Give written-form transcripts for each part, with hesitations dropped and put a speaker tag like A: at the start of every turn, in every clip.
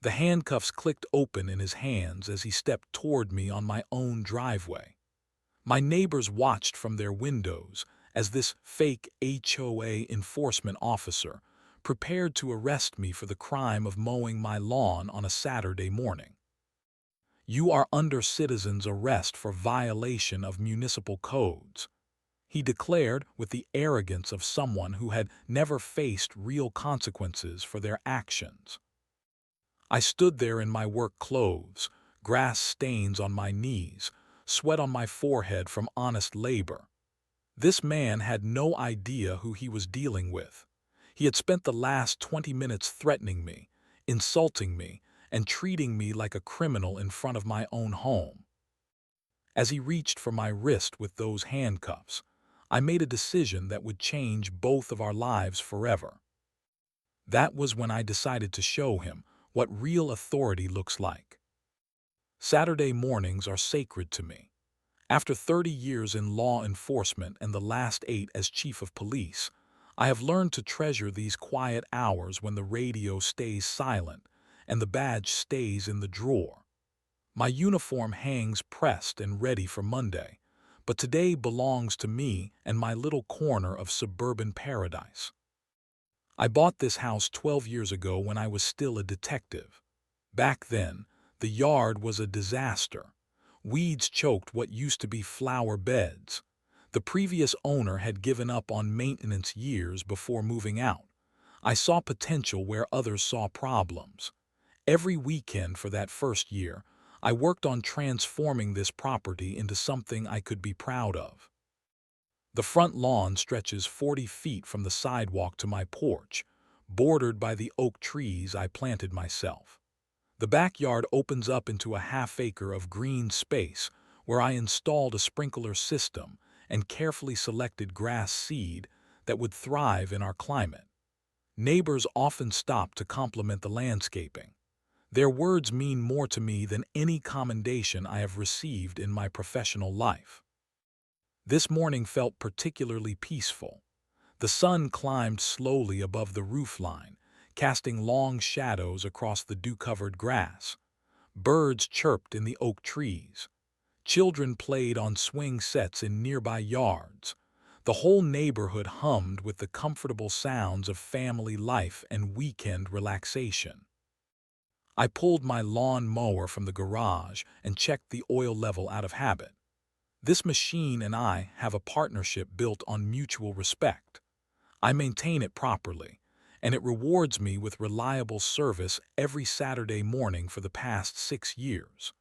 A: The handcuffs clicked open in his hands as he stepped toward me on my own driveway. My neighbors watched from their windows as this fake HOA enforcement officer prepared to arrest me for the crime of mowing my lawn on a Saturday morning. "You are under citizen's arrest for violation of municipal codes," he declared with the arrogance of someone who had never faced real consequences for their actions. I stood there in my work clothes, grass stains on my knees, sweat on my forehead from honest labor. This man had no idea who he was dealing with. He had spent the last 20 minutes threatening me, insulting me, and treating me like a criminal in front of my own home. As he reached for my wrist with those handcuffs, I made a decision that would change both of our lives forever. That was when I decided to show him what real authority looks like. Saturday mornings are sacred to me. After 30 years in law enforcement and the last 8 as chief of police, I have learned to treasure these quiet hours when the radio stays silent and the badge stays in the drawer. My uniform hangs pressed and ready for Monday, but today belongs to me and my little corner of suburban paradise. I bought this house 12 years ago when I was still a detective. Back then, the yard was a disaster. Weeds choked what used to be flower beds. The previous owner had given up on maintenance years before moving out. I saw potential where others saw problems. Every weekend for that first year, I worked on transforming this property into something I could be proud of. The front lawn stretches 40 feet from the sidewalk to my porch, bordered by the oak trees I planted myself. The backyard opens up into a half-acre of green space where I installed a sprinkler system and carefully selected grass seed that would thrive in our climate. Neighbors often stop to compliment the landscaping. Their words mean more to me than any commendation I have received in my professional life. This morning felt particularly peaceful. The sun climbed slowly above the roofline, casting long shadows across the dew-covered grass. Birds chirped in the oak trees. Children played on swing sets in nearby yards. The whole neighborhood hummed with the comfortable sounds of family life and weekend relaxation. I pulled my lawn mower from the garage and checked the oil level out of habit. This machine and I have a partnership built on mutual respect. I maintain it properly, and it rewards me with reliable service every Saturday morning for the past 6 years.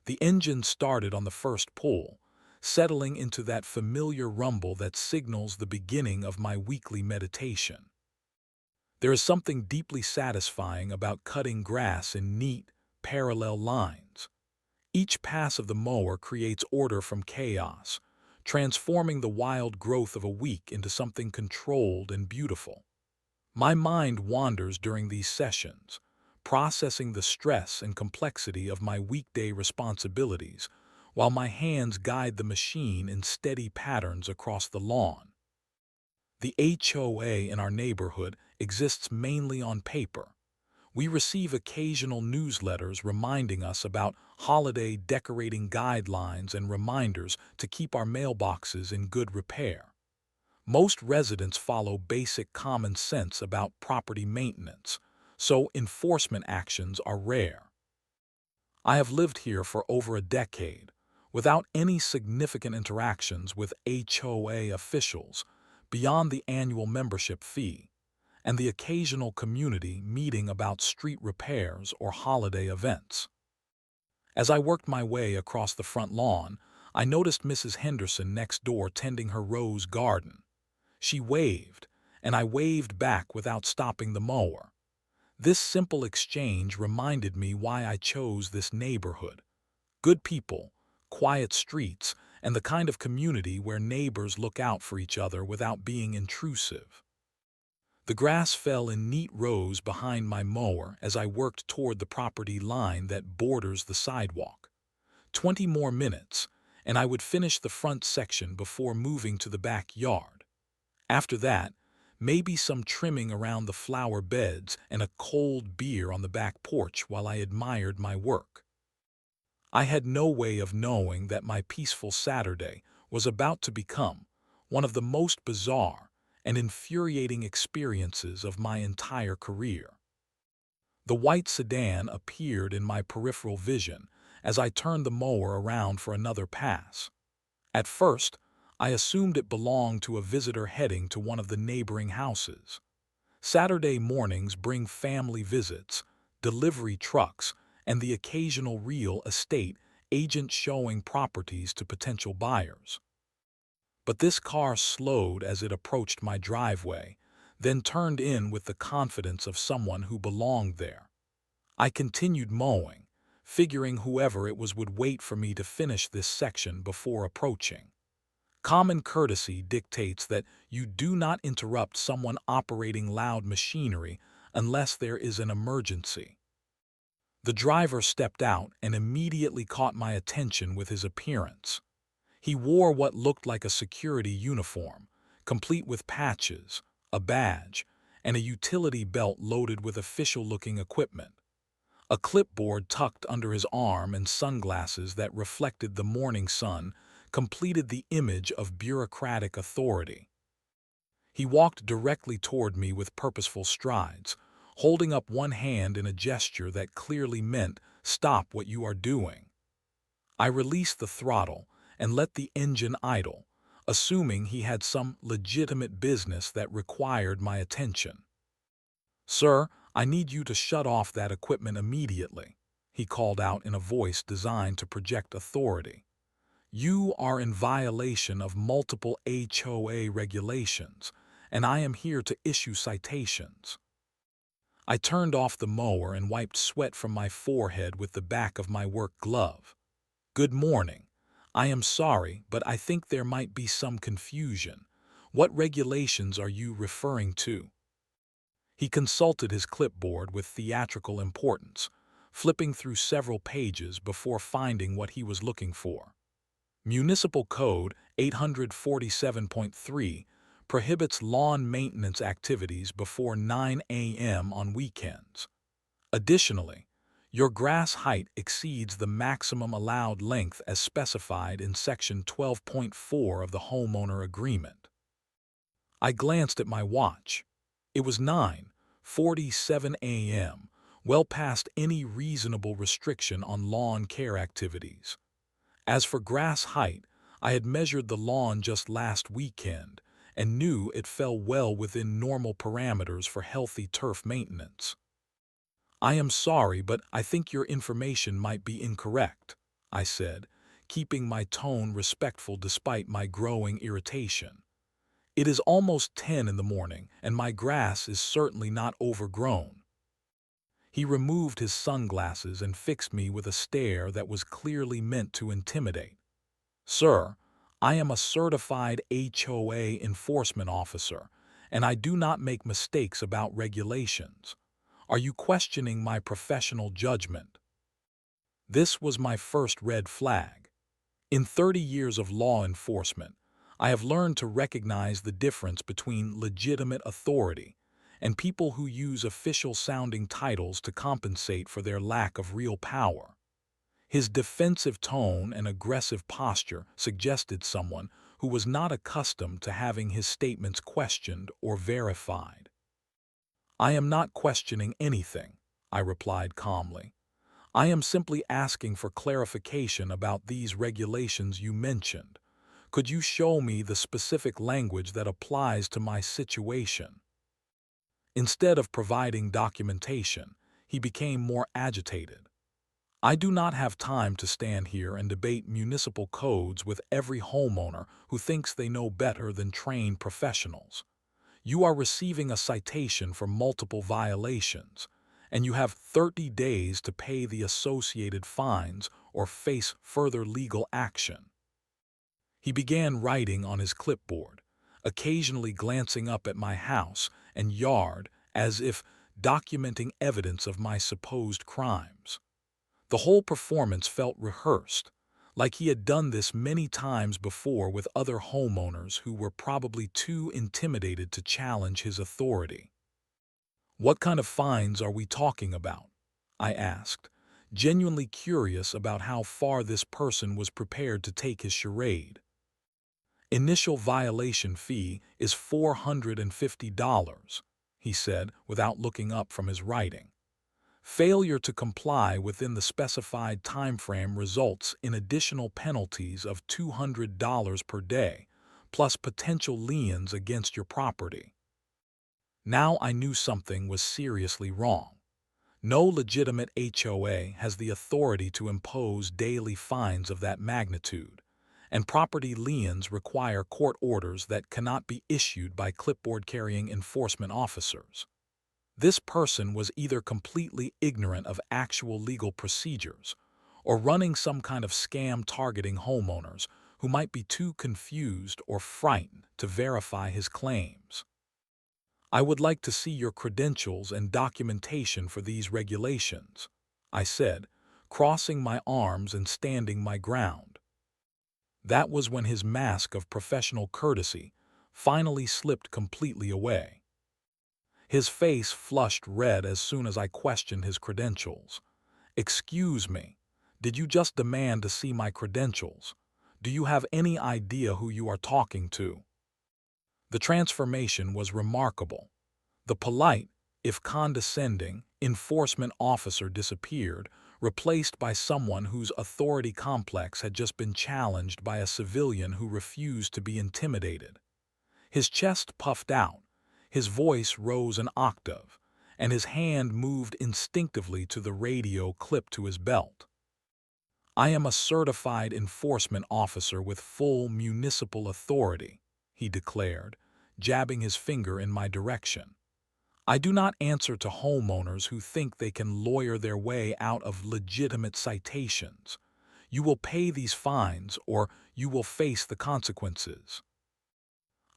A: The engine started on the first pull, settling into that familiar rumble that signals the beginning of my weekly meditation. There is something deeply satisfying about cutting grass in neat, parallel lines. Each pass of the mower creates order from chaos, transforming the wild growth of a week into something controlled and beautiful. My mind wanders during these sessions, processing the stress and complexity of my weekday responsibilities, while my hands guide the machine in steady patterns across the lawn. The HOA in our neighborhood exists mainly on paper. We receive occasional newsletters reminding us about holiday decorating guidelines and reminders to keep our mailboxes in good repair. Most residents follow basic common sense about property maintenance, so enforcement actions are rare. I have lived here for over a decade, without any significant interactions with HOA officials beyond the annual membership fee and the occasional community meeting about street repairs or holiday events. As I worked my way across the front lawn, I noticed Mrs. Henderson next door tending her rose garden. She waved, and I waved back without stopping the mower. This simple exchange reminded me why I chose this neighborhood. Good people, quiet streets, and the kind of community where neighbors look out for each other without being intrusive. The grass fell in neat rows behind my mower as I worked toward the property line that borders the sidewalk. 20 more minutes, and I would finish the front section before moving to the backyard. After that, maybe some trimming around the flower beds, and a cold beer on the back porch while I admired my work. I had no way of knowing that my peaceful Saturday was about to become one of the most bizarre and infuriating experiences of my entire career. The white sedan appeared in my peripheral vision as I turned the mower around for another pass. At first, I assumed it belonged to a visitor heading to one of the neighboring houses. Saturday mornings bring family visits, delivery trucks, and the occasional real estate agent showing properties to potential buyers. But this car slowed as it approached my driveway, then turned in with the confidence of someone who belonged there. I continued mowing, figuring whoever it was would wait for me to finish this section before approaching. Common courtesy dictates that you do not interrupt someone operating loud machinery unless there is an emergency. The driver stepped out and immediately caught my attention with his appearance. He wore what looked like a security uniform, complete with patches, a badge, and a utility belt loaded with official-looking equipment. A clipboard tucked under his arm and sunglasses that reflected the morning sun completed the image of bureaucratic authority. He walked directly toward me with purposeful strides, holding up one hand in a gesture that clearly meant, "Stop what you are doing." I released the throttle and let the engine idle, assuming he had some legitimate business that required my attention. "Sir, I need you to shut off that equipment immediately," he called out in a voice designed to project authority. "You are in violation of multiple HOA regulations, and I am here to issue citations." I turned off the mower and wiped sweat from my forehead with the back of my work glove. "Good morning. I am sorry, but I think there might be some confusion. What regulations are you referring to?" He consulted his clipboard with theatrical importance, flipping through several pages before finding what he was looking for. Municipal Code 847.3 prohibits lawn maintenance activities before 9 a.m. on weekends. Additionally, your grass height exceeds the maximum allowed length as specified in Section 12.4 of the homeowner agreement. I glanced at my watch. It was 9:47 a.m., well past any reasonable restriction on lawn care activities. As for grass height, I had measured the lawn just last weekend and knew it fell well within normal parameters for healthy turf maintenance. "I am sorry, but I think your information might be incorrect," I said, keeping my tone respectful despite my growing irritation. "It is almost 10 in the morning, and my grass is certainly not overgrown." He removed his sunglasses and fixed me with a stare that was clearly meant to intimidate. "Sir, I am a certified HOA enforcement officer, and I do not make mistakes about regulations. Are you questioning my professional judgment?" This was my first red flag. In 30 years of law enforcement, I have learned to recognize the difference between legitimate authority and people who use official-sounding titles to compensate for their lack of real power. His defensive tone and aggressive posture suggested someone who was not accustomed to having his statements questioned or verified. "I am not questioning anything," I replied calmly. "I am simply asking for clarification about these regulations you mentioned. Could you show me the specific language that applies to my situation?" Instead of providing documentation, he became more agitated. "I do not have time to stand here and debate municipal codes with every homeowner who thinks they know better than trained professionals. You are receiving a citation for multiple violations, and you have 30 days to pay the associated fines or face further legal action." He began writing on his clipboard, occasionally glancing up at my house and yard as if documenting evidence of my supposed crimes. The whole performance felt rehearsed, like he had done this many times before with other homeowners who were probably too intimidated to challenge his authority. "What kind of fines are we talking about?" I asked, genuinely curious about how far this person was prepared to take his charade. "Initial violation fee is $450, he said without looking up from his writing. "Failure to comply within the specified timeframe results in additional penalties of $200 per day, plus potential liens against your property." Now I knew something was seriously wrong. No legitimate HOA has the authority to impose daily fines of that magnitude, and property liens require court orders that cannot be issued by clipboard-carrying enforcement officers. This person was either completely ignorant of actual legal procedures or running some kind of scam targeting homeowners who might be too confused or frightened to verify his claims. "I would like to see your credentials and documentation for these regulations," I said, crossing my arms and standing my ground. That was when his mask of professional courtesy finally slipped completely away. His face flushed red as soon as I questioned his credentials. "Excuse me, did you just demand to see my credentials? Do you have any idea who you are talking to?" The transformation was remarkable. The polite, if condescending, enforcement officer disappeared, replaced by someone whose authority complex had just been challenged by a civilian who refused to be intimidated. His chest puffed out, his voice rose an octave, and his hand moved instinctively to the radio clipped to his belt. "I am a certified enforcement officer with full municipal authority," he declared, jabbing his finger in my direction. "I do not answer to homeowners who think they can lawyer their way out of legitimate citations. You will pay these fines or you will face the consequences."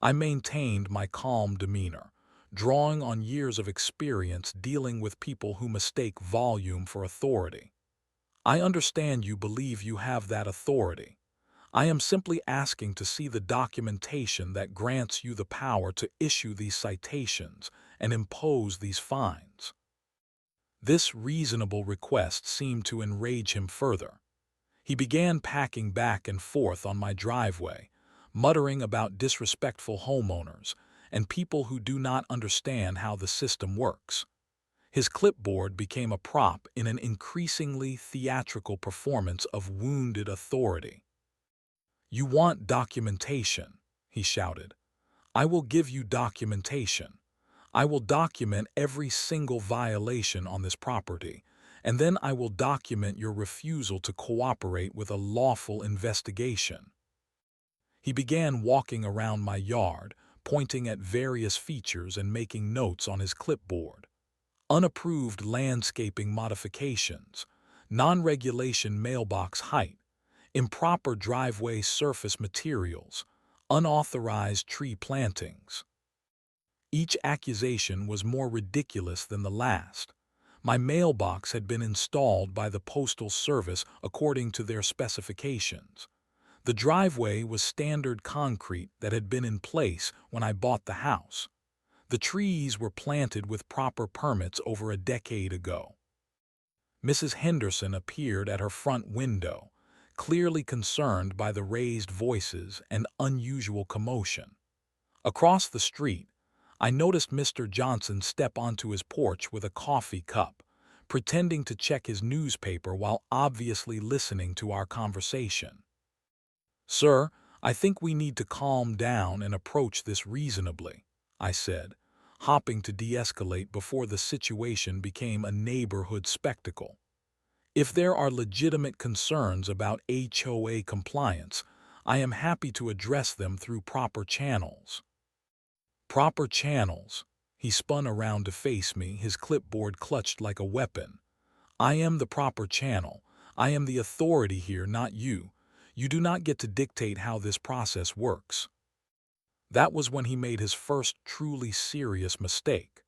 A: I maintained my calm demeanor, drawing on years of experience dealing with people who mistake volume for authority. "I understand you believe you have that authority. I am simply asking to see the documentation that grants you the power to issue these citations and impose these fines." This reasonable request seemed to enrage him further. He began packing back and forth on my driveway, muttering about disrespectful homeowners and people who do not understand how the system works. His clipboard became a prop in an increasingly theatrical performance of wounded authority. "You want documentation," he shouted. "I will give you documentation. I will document every single violation on this property, and then I will document your refusal to cooperate with a lawful investigation." He began walking around my yard, pointing at various features and making notes on his clipboard. Unapproved landscaping modifications, non-regulation mailbox height, improper driveway surface materials, unauthorized tree plantings. Each accusation was more ridiculous than the last. My mailbox had been installed by the Postal Service according to their specifications. The driveway was standard concrete that had been in place when I bought the house. The trees were planted with proper permits over a decade ago. Mrs. Henderson appeared at her front window, clearly concerned by the raised voices and unusual commotion. Across the street, I noticed Mr. Johnson step onto his porch with a coffee cup, pretending to check his newspaper while obviously listening to our conversation. "Sir, I think we need to calm down and approach this reasonably," I said, hopping to de-escalate before the situation became a neighborhood spectacle. "If there are legitimate concerns about HOA compliance, I am happy to address them through proper channels." "Proper channels." He spun around to face me, his clipboard clutched like a weapon. "I am the proper channel. I am the authority here, not you. You do not get to dictate how this process works." That was when he made his first truly serious mistake.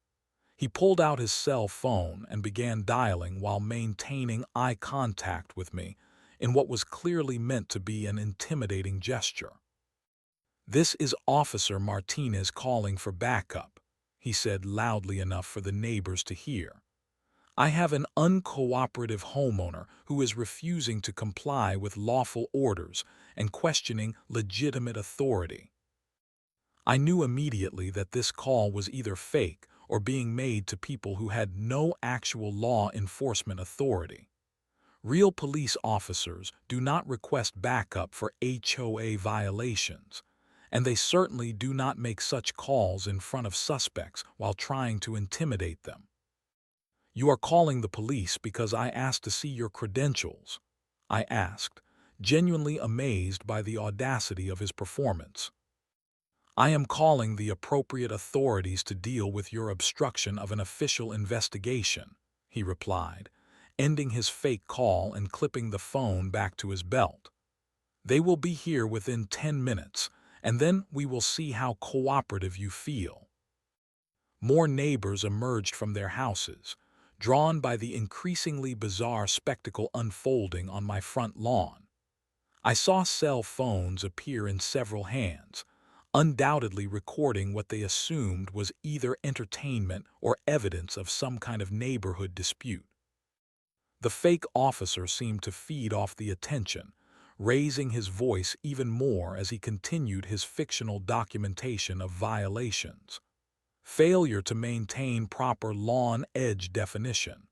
A: He pulled out his cell phone and began dialing while maintaining eye contact with me, in what was clearly meant to be an intimidating gesture. "This is Officer Martinez calling for backup," he said loudly enough for the neighbors to hear. "I have an uncooperative homeowner who is refusing to comply with lawful orders and questioning legitimate authority." I knew immediately that this call was either fake or being made to people who had no actual law enforcement authority. Real police officers do not request backup for HOA violations, and they certainly do not make such calls in front of suspects while trying to intimidate them. "You are calling the police because I asked to see your credentials?" I asked, genuinely amazed by the audacity of his performance. "I am calling the appropriate authorities to deal with your obstruction of an official investigation," he replied, ending his fake call and clipping the phone back to his belt. "They will be here within 10 minutes, and then we will see how cooperative you feel." More neighbors emerged from their houses, drawn by the increasingly bizarre spectacle unfolding on my front lawn. I saw cell phones appear in several hands, undoubtedly recording what they assumed was either entertainment or evidence of some kind of neighborhood dispute. The fake officer seemed to feed off the attention, raising his voice even more as he continued his fictional documentation of violations. Failure to maintain proper lawn edge definition,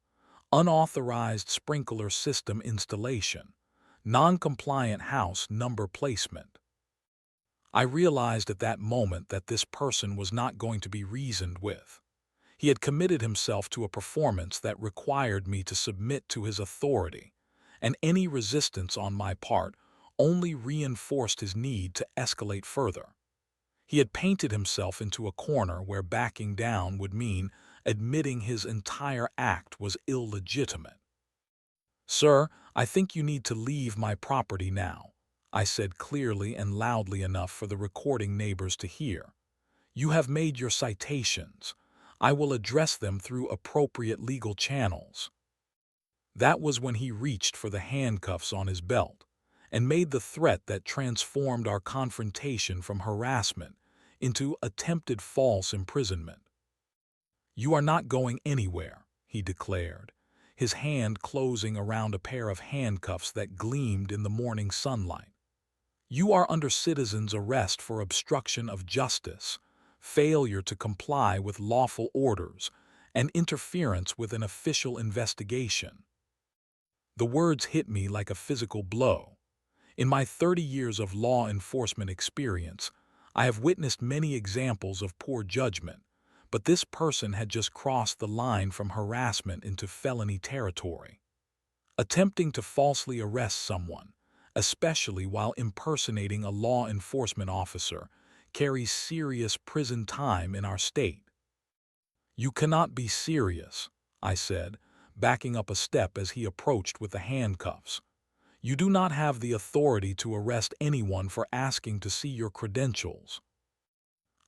A: unauthorized sprinkler system installation, non-compliant house number placement. I realized at that moment that this person was not going to be reasoned with. He had committed himself to a performance that required me to submit to his authority, and any resistance on my part only reinforced his need to escalate further. He had painted himself into a corner where backing down would mean admitting his entire act was illegitimate. "Sir, I think you need to leave my property now," I said clearly and loudly enough for the recording neighbors to hear. "You have made your citations. I will address them through appropriate legal channels." That was when he reached for the handcuffs on his belt and made the threat that transformed our confrontation from harassment into attempted false imprisonment. "You are not going anywhere," he declared, his hand closing around a pair of handcuffs that gleamed in the morning sunlight. "You are under citizen's arrest for obstruction of justice, failure to comply with lawful orders, and interference with an official investigation." The words hit me like a physical blow. In my 30 years of law enforcement experience, I have witnessed many examples of poor judgment, but this person had just crossed the line from harassment into felony territory. Attempting to falsely arrest someone, especially while impersonating a law enforcement officer, carries serious prison time in our state. "You cannot be serious," I said, backing up a step as he approached with the handcuffs. "You do not have the authority to arrest anyone for asking to see your credentials."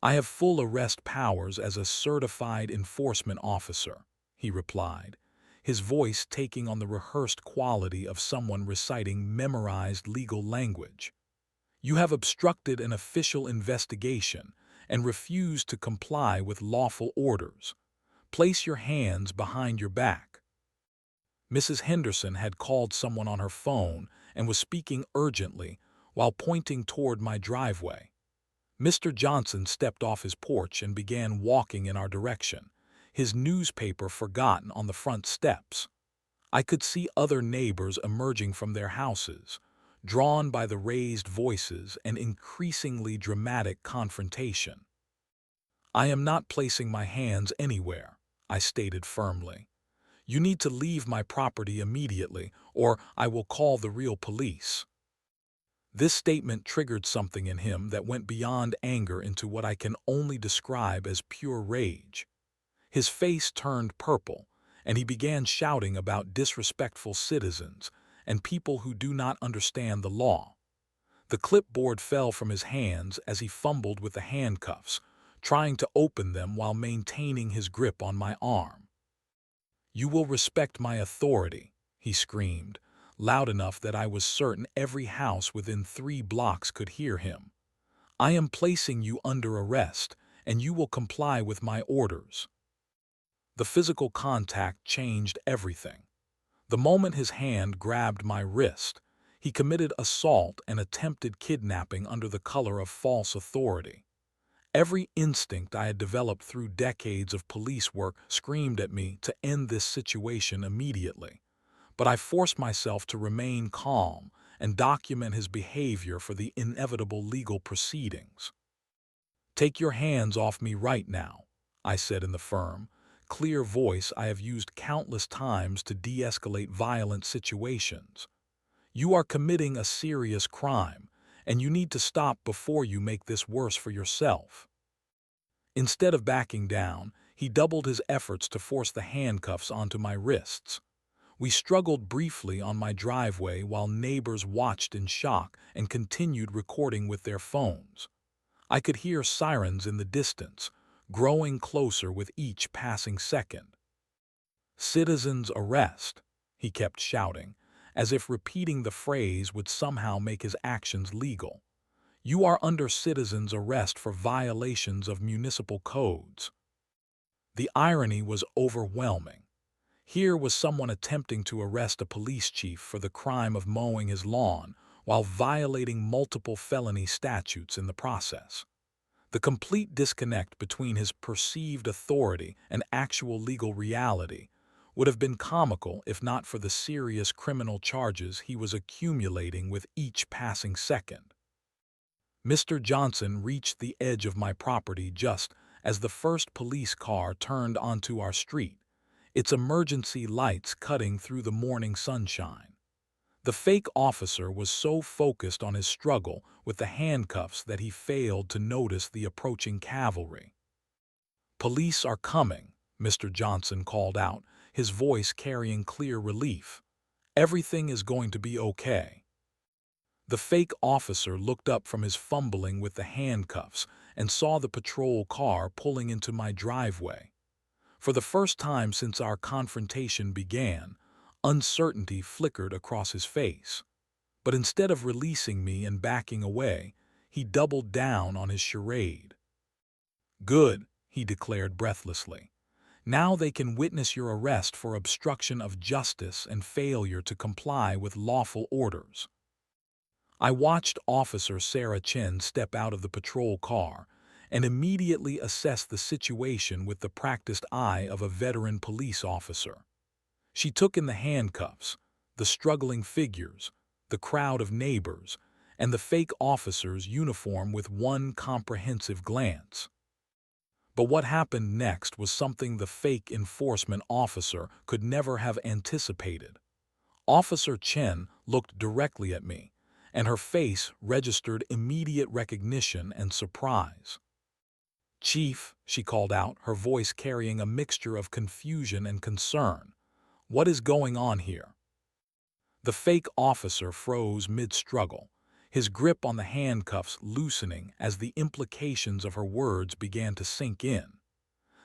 A: "I have full arrest powers as a certified enforcement officer," he replied, his voice taking on the rehearsed quality of someone reciting memorized legal language. "You have obstructed an official investigation and refused to comply with lawful orders. Place your hands behind your back." Mrs. Henderson had called someone on her phone and was speaking urgently while pointing toward my driveway. Mr. Johnson stepped off his porch and began walking in our direction, his newspaper forgotten on the front steps. I could see other neighbors emerging from their houses, drawn by the raised voices and increasingly dramatic confrontation. "I am not placing my hands anywhere," I stated firmly. "You need to leave my property immediately, or I will call the real police." This statement triggered something in him that went beyond anger into what I can only describe as pure rage. His face turned purple, and he began shouting about disrespectful citizens and people who do not understand the law. The clipboard fell from his hands as he fumbled with the handcuffs, trying to open them while maintaining his grip on my arm. "You will respect my authority," he screamed, loud enough that I was certain every house within 3 blocks could hear him. "I am placing you under arrest, and you will comply with my orders." The physical contact changed everything. The moment his hand grabbed my wrist, he committed assault and attempted kidnapping under the color of false authority. Every instinct I had developed through decades of police work screamed at me to end this situation immediately. But I forced myself to remain calm and document his behavior for the inevitable legal proceedings. "Take your hands off me right now," I said in the firm, clear voice I have used countless times to de-escalate violent situations. "You are committing a serious crime, and you need to stop before you make this worse for yourself." Instead of backing down, he doubled his efforts to force the handcuffs onto my wrists. We struggled briefly on my driveway while neighbors watched in shock and continued recording with their phones. I could hear sirens in the distance, growing closer with each passing second. "Citizen's arrest," he kept shouting, as if repeating the phrase would somehow make his actions legal. "You are under citizen's arrest for violations of municipal codes." The irony was overwhelming. Here was someone attempting to arrest a police chief for the crime of mowing his lawn while violating multiple felony statutes in the process. The complete disconnect between his perceived authority and actual legal reality would have been comical if not for the serious criminal charges he was accumulating with each passing second. Mr. Johnson reached the edge of my property just as the first police car turned onto our street, its emergency lights cutting through the morning sunshine. The fake officer was so focused on his struggle with the handcuffs that he failed to notice the approaching cavalry. "Police are coming," Mr. Johnson called out, his voice carrying clear relief. "Everything is going to be okay." The fake officer looked up from his fumbling with the handcuffs and saw the patrol car pulling into my driveway. For the first time since our confrontation began, uncertainty flickered across his face. But instead of releasing me and backing away, he doubled down on his charade. "Good," he declared breathlessly. "Now they can witness your arrest for obstruction of justice and failure to comply with lawful orders." I watched Officer Sarah Chen step out of the patrol car and immediately assess the situation with the practiced eye of a veteran police officer. She took in the handcuffs, the struggling figures, the crowd of neighbors, and the fake officer's uniform with one comprehensive glance. But what happened next was something the fake enforcement officer could never have anticipated. Officer Chen looked directly at me, and her face registered immediate recognition and surprise. "Chief," she called out, her voice carrying a mixture of confusion and concern, "what is going on here?" The fake officer froze mid-struggle, his grip on the handcuffs loosening as the implications of her words began to sink in.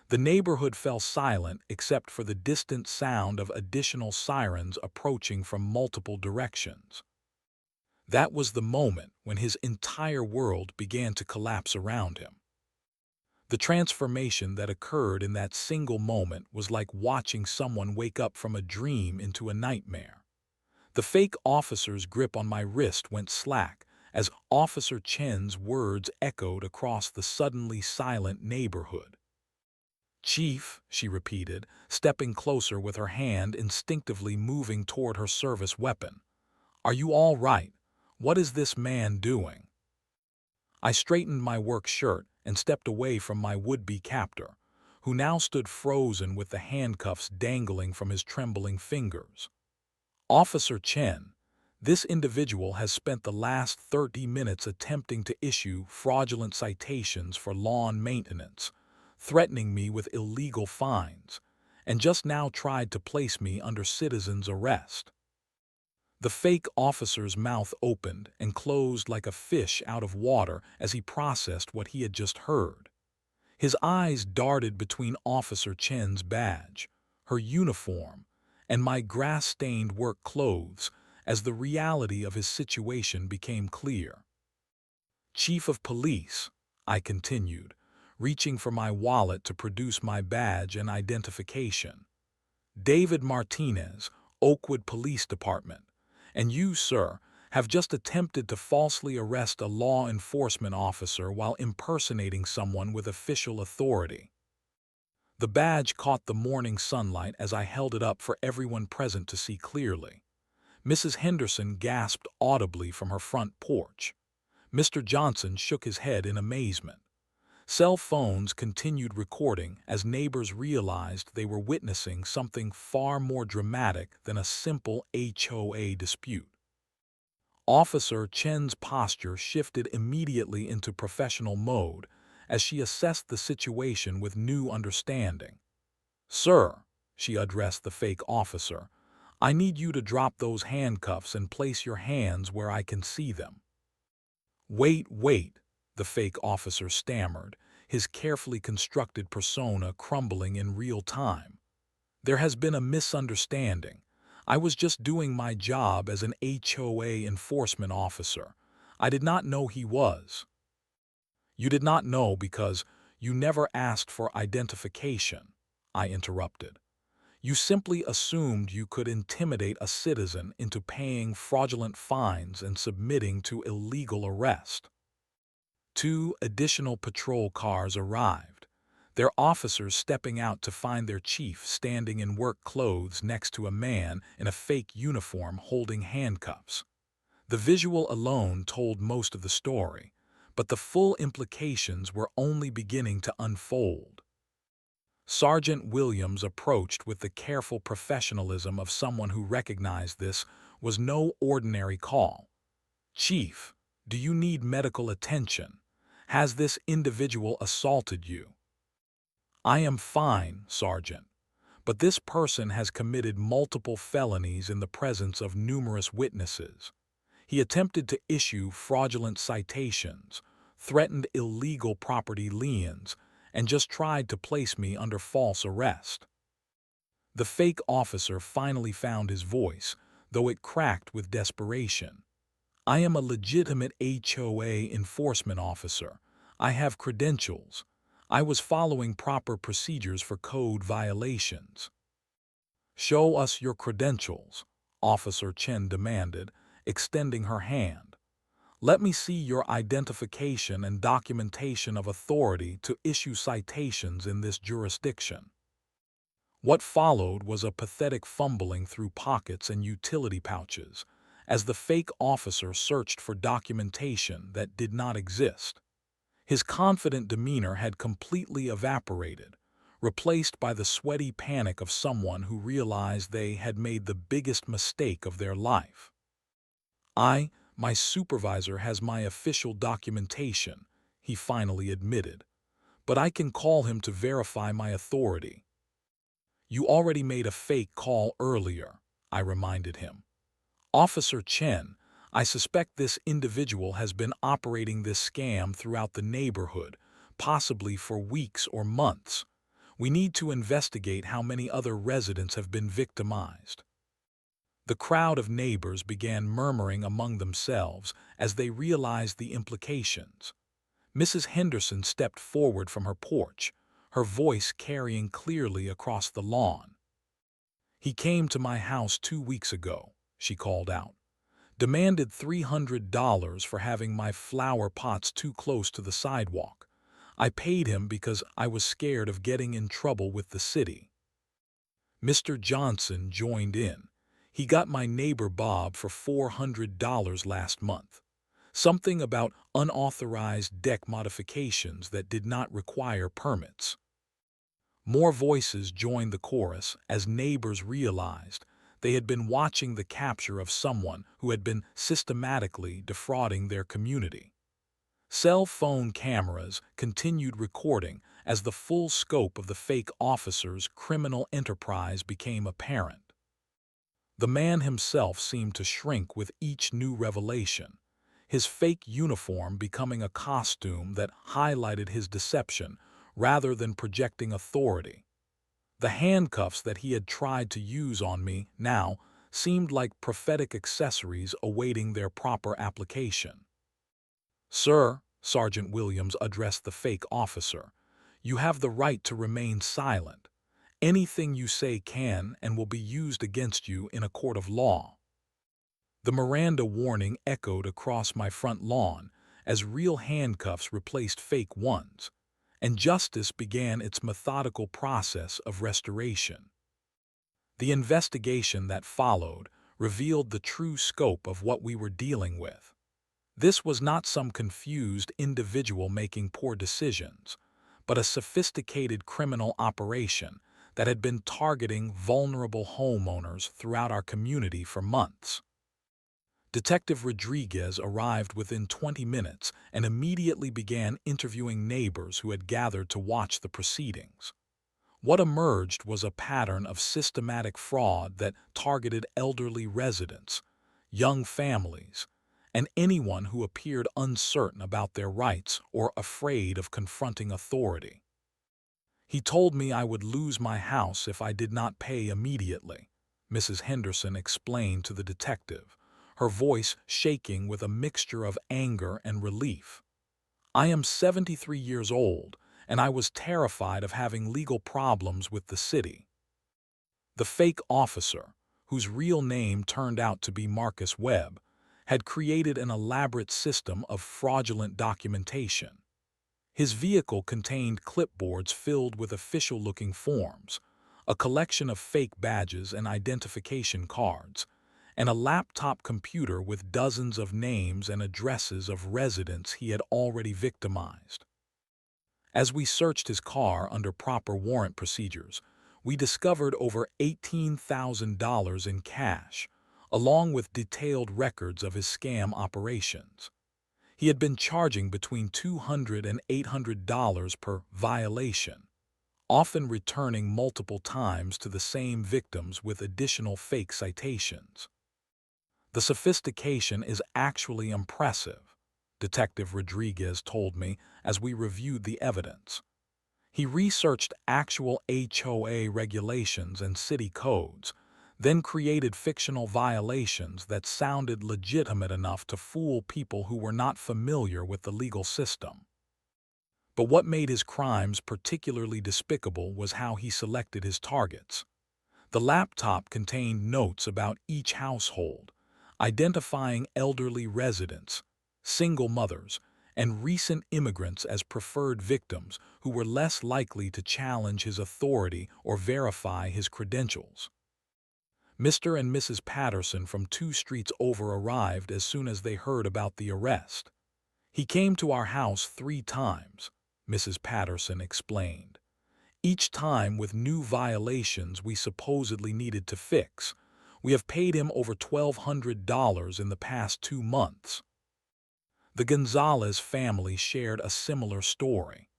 A: The neighborhood fell silent except for the distant sound of additional sirens approaching from multiple directions. That was the moment when his entire world began to collapse around him. The transformation that occurred in that single moment was like watching someone wake up from a dream into a nightmare. The fake officer's grip on my wrist went slack as Officer Chen's words echoed across the suddenly silent neighborhood. "Chief," she repeated, stepping closer with her hand instinctively moving toward her service weapon. "Are you all right? What is this man doing?" I straightened my work shirt and stepped away from my would-be captor, who now stood frozen with the handcuffs dangling from his trembling fingers. "Officer Chen, this individual has spent the last 30 minutes attempting to issue fraudulent citations for lawn maintenance, threatening me with illegal fines, and just now tried to place me under citizen's arrest." The fake officer's mouth opened and closed like a fish out of water as he processed what he had just heard. His eyes darted between Officer Chen's badge, her uniform, and my grass-stained work clothes as the reality of his situation became clear. "Chief of Police," I continued, reaching for my wallet to produce my badge and identification. "David Martinez, Oakwood Police Department. And you, sir, have just attempted to falsely arrest a law enforcement officer while impersonating someone with official authority." The badge caught the morning sunlight as I held it up for everyone present to see clearly. Mrs. Henderson gasped audibly from her front porch. Mr. Johnson shook his head in amazement. Cell phones continued recording as neighbors realized they were witnessing something far more dramatic than a simple HOA dispute. Officer Chen's posture shifted immediately into professional mode as she assessed the situation with new understanding. "Sir," she addressed the fake officer, "I need you to drop those handcuffs and place your hands where I can see them." Wait," the fake officer stammered, his carefully constructed persona crumbling in real time. "There has been a misunderstanding. I was just doing my job as an HOA enforcement officer. I did not know he was." "You did not know because you never asked for identification," I interrupted. "You simply assumed you could intimidate a citizen into paying fraudulent fines and submitting to illegal arrest." 2 additional patrol cars arrived, their officers stepping out to find their chief standing in work clothes next to a man in a fake uniform holding handcuffs. The visual alone told most of the story, but the full implications were only beginning to unfold. Sergeant Williams approached with the careful professionalism of someone who recognized this was no ordinary call. "Chief, do you need medical attention? Has this individual assaulted you?" "I am fine, Sergeant, but this person has committed multiple felonies in the presence of numerous witnesses. He attempted to issue fraudulent citations, threatened illegal property liens, and just tried to place me under false arrest." The fake officer finally found his voice, though it cracked with desperation. "I am a legitimate HOA enforcement officer. I have credentials. I was following proper procedures for code violations." "Show us your credentials," Officer Chen demanded, extending her hand. "Let me see your identification and documentation of authority to issue citations in this jurisdiction." What followed was a pathetic fumbling through pockets and utility pouches, as the fake officer searched for documentation that did not exist. His confident demeanor had completely evaporated, replaced by the sweaty panic of someone who realized they had made the biggest mistake of their life. My supervisor has my official documentation," he finally admitted, "but I can call him to verify my authority." "You already made a fake call earlier," I reminded him. "Officer Chen, I suspect this individual has been operating this scam throughout the neighborhood, possibly for weeks or months. We need to investigate how many other residents have been victimized." The crowd of neighbors began murmuring among themselves as they realized the implications. Mrs. Henderson stepped forward from her porch, her voice carrying clearly across the lawn. "He came to my house 2 weeks ago," she called out. "Demanded $300 for having my flower pots too close to the sidewalk. I paid him because I was scared of getting in trouble with the city." Mr. Johnson joined in. "He got my neighbor Bob for $400 last month. Something about unauthorized deck modifications that did not require permits." More voices joined the chorus as neighbors realized they had been watching the capture of someone who had been systematically defrauding their community. Cell phone cameras continued recording as the full scope of the fake officer's criminal enterprise became apparent. The man himself seemed to shrink with each new revelation, his fake uniform becoming a costume that highlighted his deception rather than projecting authority. The handcuffs that he had tried to use on me now seemed like prophetic accessories awaiting their proper application. "Sir," Sergeant Williams addressed the fake officer, "you have the right to remain silent. Anything you say can and will be used against you in a court of law." The Miranda warning echoed across my front lawn as real handcuffs replaced fake ones, and justice began its methodical process of restoration. The investigation that followed revealed the true scope of what we were dealing with. This was not some confused individual making poor decisions, but a sophisticated criminal operation that had been targeting vulnerable homeowners throughout our community for months. Detective Rodriguez arrived within 20 minutes and immediately began interviewing neighbors who had gathered to watch the proceedings. What emerged was a pattern of systematic fraud that targeted elderly residents, young families, and anyone who appeared uncertain about their rights or afraid of confronting authority. "He told me I would lose my house if I did not pay immediately," Mrs. Henderson explained to the detective, her voice shaking with a mixture of anger and relief. "I am 73 years old, and I was terrified of having legal problems with the city." The fake officer, whose real name turned out to be Marcus Webb, had created an elaborate system of fraudulent documentation. His vehicle contained clipboards filled with official-looking forms, a collection of fake badges and identification cards, and a laptop computer with dozens of names and addresses of residents he had already victimized. As we searched his car under proper warrant procedures, we discovered over $18,000 in cash, along with detailed records of his scam operations. He had been charging between $200 and $800 per violation, often returning multiple times to the same victims with additional fake citations. "The sophistication is actually impressive," Detective Rodriguez told me as we reviewed the evidence. He researched actual HOA regulations and city codes, then created fictional violations that sounded legitimate enough to fool people who were not familiar with the legal system. But what made his crimes particularly despicable was how he selected his targets. The laptop contained notes about each household, identifying elderly residents, single mothers, and recent immigrants as preferred victims who were less likely to challenge his authority or verify his credentials. Mr. and Mrs. Patterson from 2 streets over arrived as soon as they heard about the arrest. "He came to our house 3 times," Mrs. Patterson explained, "each time with new violations we supposedly needed to fix. We have paid him over $1,200 in the past 2 months." The Gonzalez family shared a similar story.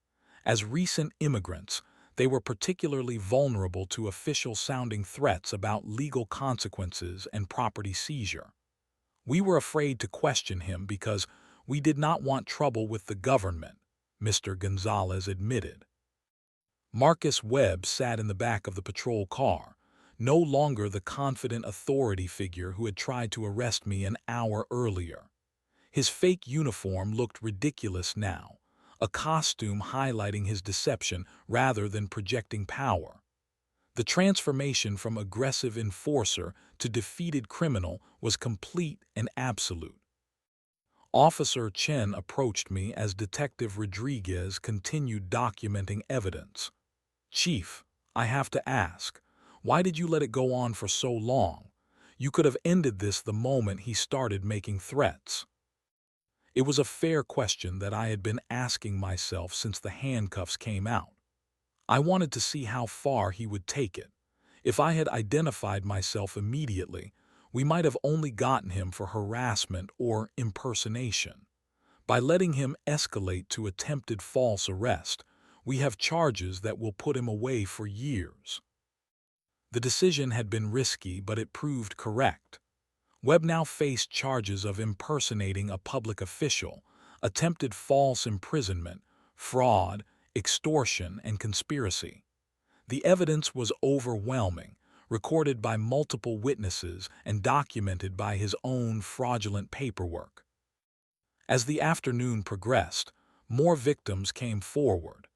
A: As recent immigrants, they were particularly vulnerable to official-sounding threats about legal consequences and property seizure. "We were afraid to question him because we did not want trouble with the government," Mr. Gonzalez admitted. Marcus Webb sat in the back of the patrol car, no longer the confident authority figure who had tried to arrest me an hour earlier. His fake uniform looked ridiculous now, a costume highlighting his deception rather than projecting power. The transformation from aggressive enforcer to defeated criminal was complete and absolute. Officer Chen approached me as Detective Rodriguez continued documenting evidence. "Chief, I have to ask, why did you let it go on for so long? You could have ended this the moment he started making threats." It was a fair question that I had been asking myself since the handcuffs came out. I wanted to see how far he would take it. If I had identified myself immediately, we might have only gotten him for harassment or impersonation. By letting him escalate to attempted false arrest, we have charges that will put him away for years. The decision had been risky, but it proved correct. Webb now faced charges of impersonating a public official, attempted false imprisonment, fraud, extortion, and conspiracy. The evidence was overwhelming, recorded by multiple witnesses and documented by his own fraudulent paperwork. As the afternoon progressed, more victims came forward.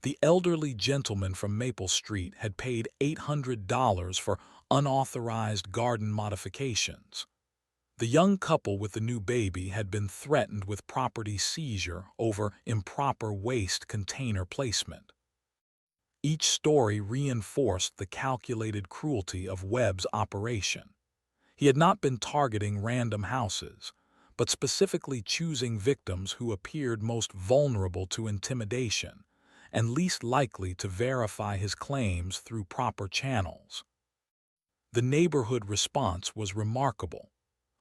A: The elderly gentleman from Maple Street had paid $800 for unauthorized garden modifications. The young couple with the new baby had been threatened with property seizure over improper waste container placement. Each story reinforced the calculated cruelty of Webb's operation. He had not been targeting random houses, but specifically choosing victims who appeared most vulnerable to intimidation and least likely to verify his claims through proper channels. The neighborhood response was remarkable.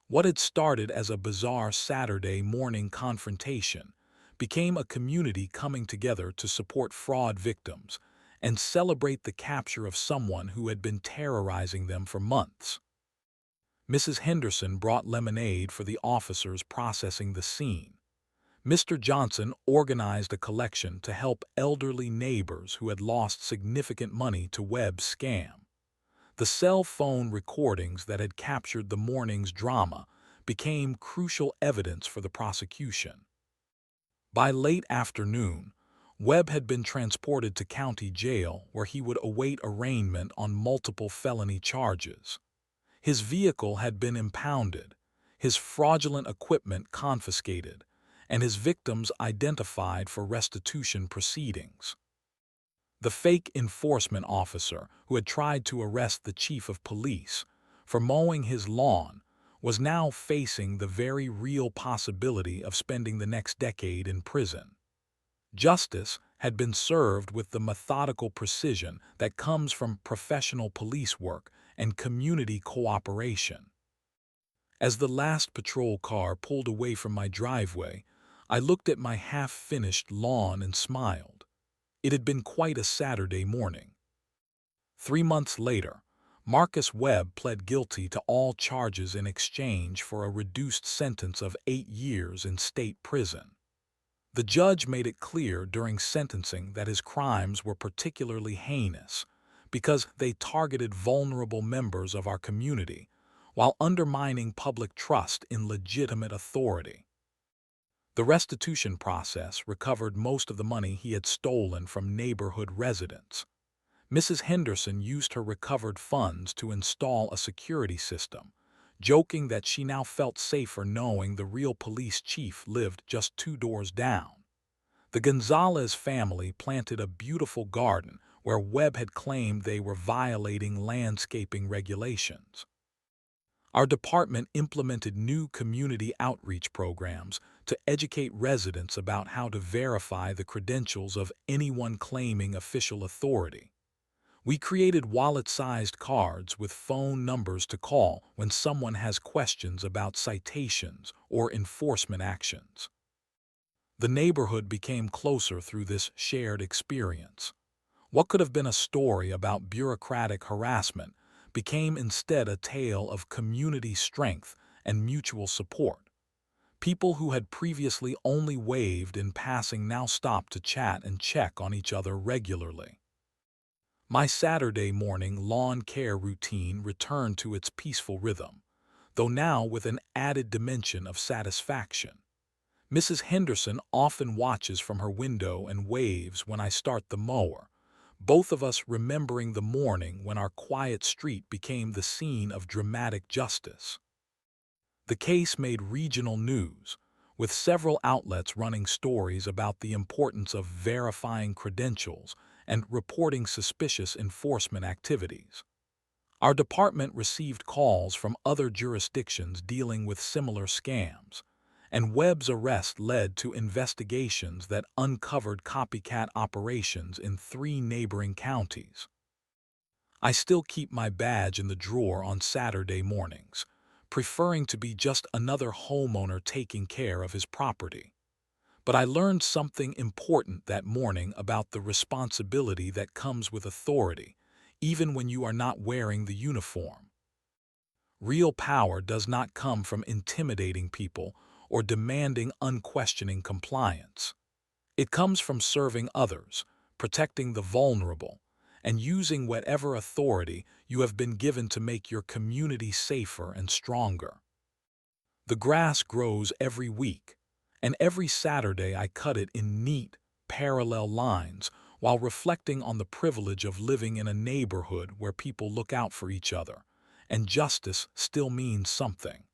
A: What had started as a bizarre Saturday morning confrontation became a community coming together to support fraud victims and celebrate the capture of someone who had been terrorizing them for months. Mrs. Henderson brought lemonade for the officers processing the scene. Mr. Johnson organized a collection to help elderly neighbors who had lost significant money to Webb's scam. The cell phone recordings that had captured the morning's drama became crucial evidence for the prosecution. By late afternoon, Webb had been transported to county jail where he would await arraignment on multiple felony charges. His vehicle had been impounded, his fraudulent equipment confiscated, and his victims identified for restitution proceedings. The fake enforcement officer who had tried to arrest the chief of police for mowing his lawn was now facing the very real possibility of spending the next decade in prison. Justice had been served with the methodical precision that comes from professional police work and community cooperation. As the last patrol car pulled away from my driveway, I looked at my half-finished lawn and smiled. It had been quite a Saturday morning. 3 months later, Marcus Webb pled guilty to all charges in exchange for a reduced sentence of 8 years in state prison. The judge made it clear during sentencing that his crimes were particularly heinous because they targeted vulnerable members of our community while undermining public trust in legitimate authority. The restitution process recovered most of the money he had stolen from neighborhood residents. Mrs. Henderson used her recovered funds to install a security system, joking that she now felt safer knowing the real police chief lived just 2 doors down. The Gonzalez family planted a beautiful garden where Webb had claimed they were violating landscaping regulations. Our department implemented new community outreach programs to educate residents about how to verify the credentials of anyone claiming official authority. We created wallet-sized cards with phone numbers to call when someone has questions about citations or enforcement actions. The neighborhood became closer through this shared experience. What could have been a story about bureaucratic harassment became instead a tale of community strength and mutual support. People who had previously only waved in passing now stopped to chat and check on each other regularly. My Saturday morning lawn care routine returned to its peaceful rhythm, though now with an added dimension of satisfaction. Mrs. Henderson often watches from her window and waves when I start the mower, both of us remembering the morning when our quiet street became the scene of dramatic justice. The case made regional news, with several outlets running stories about the importance of verifying credentials and reporting suspicious enforcement activities. Our department received calls from other jurisdictions dealing with similar scams, and Webb's arrest led to investigations that uncovered copycat operations in 3 neighboring counties. I still keep my badge in the drawer on Saturday mornings, preferring to be just another homeowner taking care of his property. But I learned something important that morning about the responsibility that comes with authority, even when you are not wearing the uniform. Real power does not come from intimidating people or demanding unquestioning compliance. It comes from serving others, protecting the vulnerable, and using whatever authority you have been given to make your community safer and stronger. The grass grows every week, and every Saturday I cut it in neat, parallel lines while reflecting on the privilege of living in a neighborhood where people look out for each other, and justice still means something.